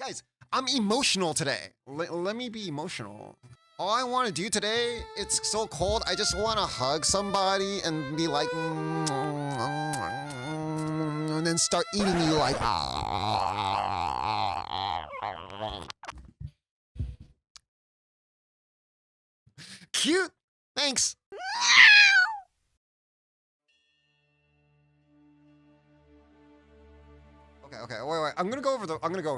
Guys, I'm emotional today. Let me be emotional. All I want to do today, it's so cold, I just want to hug somebody and be like, and then start eating you like, Cute. Thanks. Okay, wait. I'm gonna go over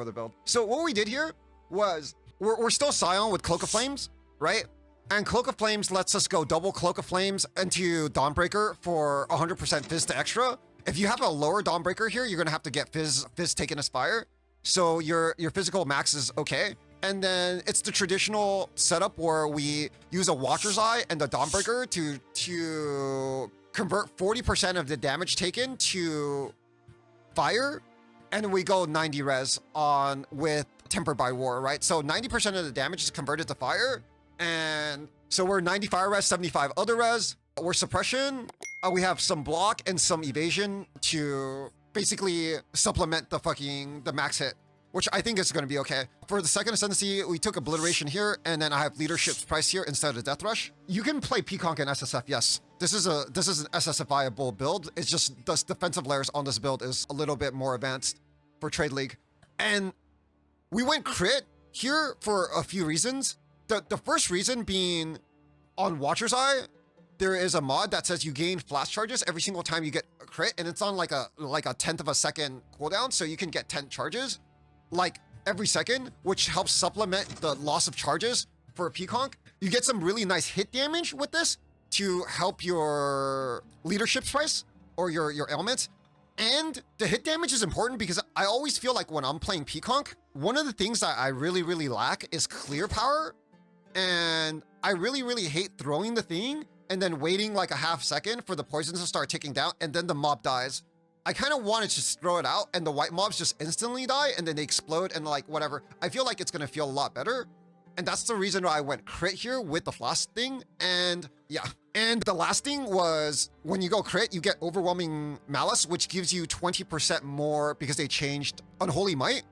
the build. So what we did here was we're still Scion with Cloak of Flames, right? And Cloak of Flames lets us go double Cloak of Flames into Dawnbreaker for 100% Fizz to extra. If you have a lower Dawnbreaker here, you're gonna have to get Fizz taken as fire. So your physical max is okay. And then it's the traditional setup where we use a Watcher's Eye and a Dawnbreaker to convert 40% of the damage taken to fire. And we go 90 res on with Tempered by War, right? So 90% of the damage is converted to fire. And so we're 90 fire res, 75 other res. We're suppression. We have some block and some evasion to basically supplement the max hit, which I think is going to be okay. For the second ascendancy, we took obliteration here, and then I have leadership's price here instead of death rush. You can play Peaconk and SSF, yes. This is an SSFiable build. It's just the defensive layers on this build is a little bit more advanced for Trade League. And we went crit here for a few reasons. The first reason being on Watcher's Eye, there is a mod that says you gain flash charges every single time you get a crit, and it's on like a 10th of a second cooldown, so you can get 10 charges like every second, which helps supplement the loss of charges for a Peaconk. You get some really nice hit damage with this to help your leadership's price or your ailments. And the hit damage is important because I always feel like when I'm playing Peaconk, one of the things that I really lack is clear power. And I really hate throwing the thing and then waiting like a half second for the poisons to start ticking down and then the mob dies. I kind of want to just throw it out and the white mobs just instantly die and then they explode and like whatever. I feel like it's going to feel a lot better. And that's the reason why I went crit here with the flash thing. And yeah. And the last thing was when you go crit, you get Overwhelming Malice, which gives you 20% more because they changed Unholy Might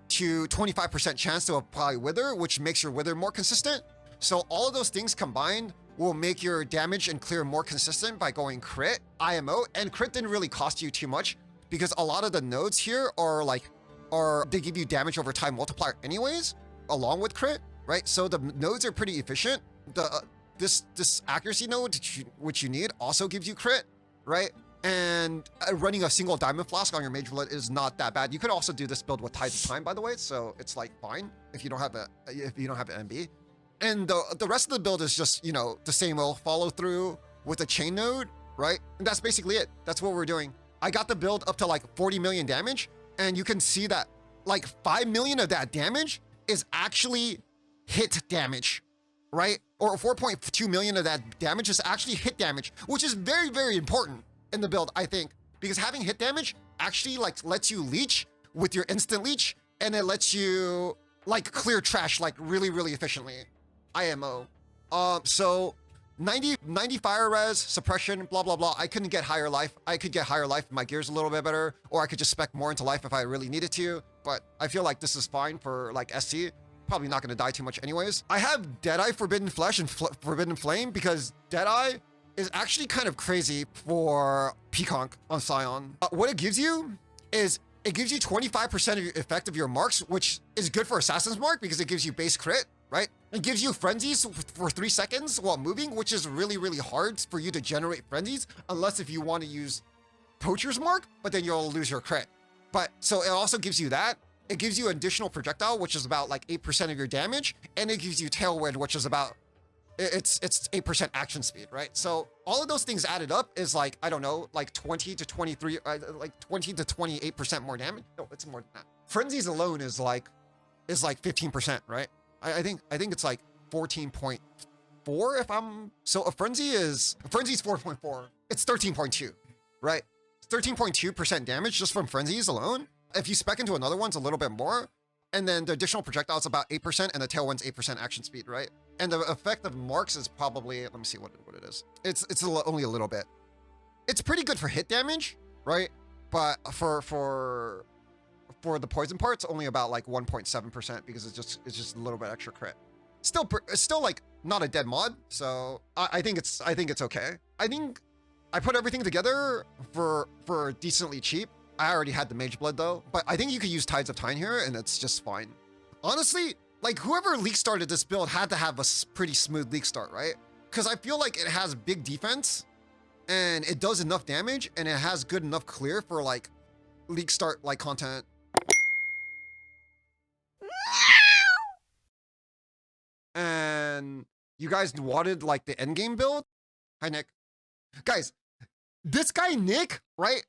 to 25% chance to apply Wither, which makes your Wither more consistent. So all of those things combined will make your damage and clear more consistent by going crit, IMO, and crit didn't really cost you too much because a lot of the nodes here they give you damage over time multiplier anyways, along with crit, right? So the nodes are pretty efficient. This accuracy node, which you need, also gives you crit, right? And running a single diamond flask on your Mageblood is not that bad. You could also do this build with Tides of Time, by the way, so it's like fine if you don't have an MB. And the rest of the build is just, you know, the same old follow through with a chain node, right? And that's basically it. That's what we're doing. I got the build up to like 40 million damage, and you can see that like 5 million of that damage is actually hit damage, right? Or 4.2 million of that damage is actually hit damage, which is very important in the build, I think, because having hit damage actually like lets you leech with your instant leech, and it lets you like clear trash like really efficiently. IMO. So 90 fire res, suppression, blah blah. I couldn't get higher life. I could get higher life if my gear's a little bit better, or I could just spec more into life if I really needed to. But I feel like this is fine for like SC. Probably not going to die too much anyways. I have Deadeye Forbidden Flesh and Forbidden Flame because Deadeye is actually kind of crazy for Peaconk on Scion. What it gives you is it gives you 25% of your effect of your marks, which is good for Assassin's Mark because it gives you base crit, right? It gives you frenzies for 3 seconds while moving, which is really hard for you to generate frenzies unless if you want to use Poacher's Mark, but then you'll lose your crit. But so it also gives you that. It gives you additional projectile, which is about like 8% of your damage, and it gives you Tailwind, which is about it's 8% action speed, right? So all of those things added up is like, I don't know, like 20 to 23, like 20 to 28% more damage. No, it's more than that. Frenzies alone is like 15%, right? I think it's like 14.4 if I'm, so a frenzy's 4.4. It's 13.2, right? It's 13.2% damage just from frenzies alone. If you spec into another one's a little bit more, and then the additional projectile is about 8%, and the tailwind's 8% action speed, right? And the effect of marks is probably, let me see what it is. It's only a little bit. It's pretty good for hit damage, right? But for for the poison parts, only about like 1.7% because it's just a little bit extra crit. It's still like not a dead mod, so I think it's okay. I think I put everything together for decently cheap. I already had the Mageblood though, but I think you could use Tides of Time here and it's just fine. Honestly, like whoever leak started this build had to have a pretty smooth leak start, right? Because I feel like it has big defense and it does enough damage and it has good enough clear for like leak start like content. And you guys wanted like the endgame build? Hi, Nick. Guys, this guy, Nick, right,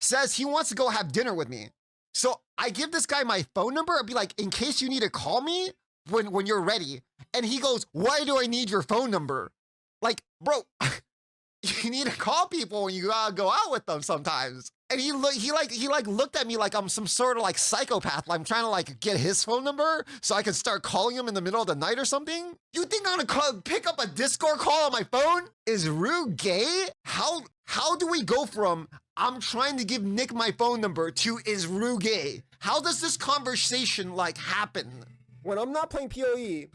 says he wants to go have dinner with me. So I give this guy my phone number. I'd be like, in case you need to call me when you're ready. And he goes, why do I need your phone number? Like, bro, you need to call people when you gotta go out with them sometimes. And he looked at me like I'm some sort of like psychopath. Like I'm trying to like get his phone number so I can start calling him in the middle of the night or something. You think I'm gonna pick up a Discord call on my phone? Is Rue gay? How do we go from I'm trying to give Nick my phone number to is Rue gay? How does this conversation like happen? When I'm not playing PoE,